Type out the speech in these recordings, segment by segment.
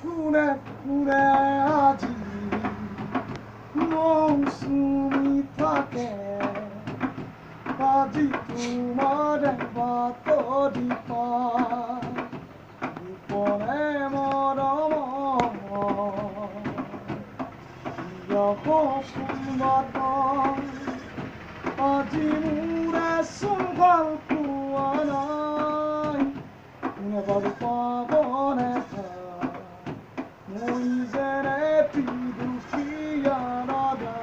কোনে কোনে আজি মৌসুমি থাকে আজি তোমাৰ বাতৰি পায় গোপনে মৰম সংবাদ আজি মোৰে চোন পোৱা নাই কোনে বাৰু পাবনে মই যেনে দুখীয়া নদা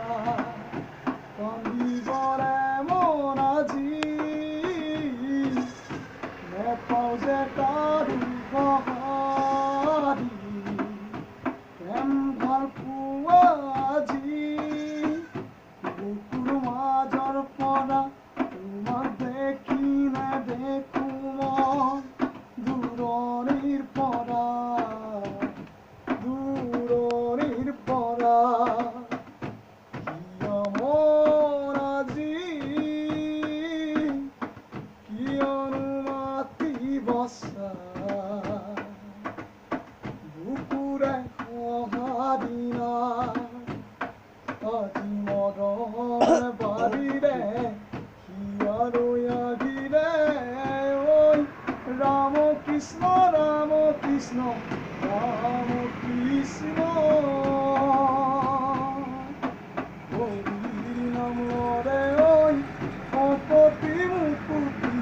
কান্দিবলে মন আজি নেপাওঁ যে কাৰো সঁহাৰি প্ৰেম ভাল পোৱা আজি বুকুৰ মাজৰ পৰা তোমাক দেখি নেদেখো মই দূৰণিৰ পৰা কিয় মোৰ আজি কিয়নো মাতিব বুকুৰে সঁহাৰি নাই আজি মৰম বাঢ়িলে হিয়াৰো আহিলে ঐ ৰাম কৃষ্ণ ৰাম কৃষ্ণ ৰাম কৃষ্ণ হৰি নামৰে ঐ সম্পত্তি মুকুতি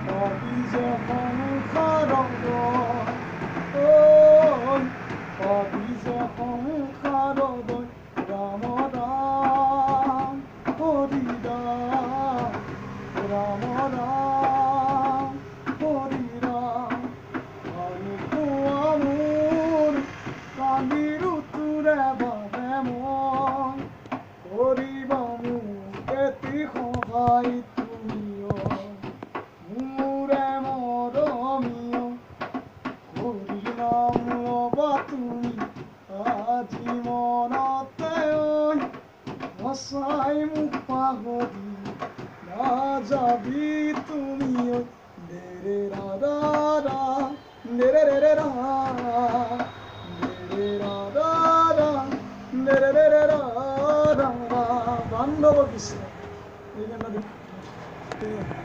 পাবি যে সংসাৰত পাবি যে সংসাৰত ৰাম ৰাম হৰি ৰাম ৰাম ৰাম হৰি ৰাম আৰু পোৱা মোৰ কালিৰ তোৰে বাবে মই কৰিব মোক এটি সহায় তুমিও মোৰে মৰমীয় হৰি নাম ল'বা তুমি আজি মনতে সঁচাই মোক পাহৰি নাযাবি তুমি দেৰে ৰাধা দেৰে ৰে ৰা দেৰে ৰাধা দেৰে ৰে ৰা বান্ধৱ কৃষ্ণ এই গানটা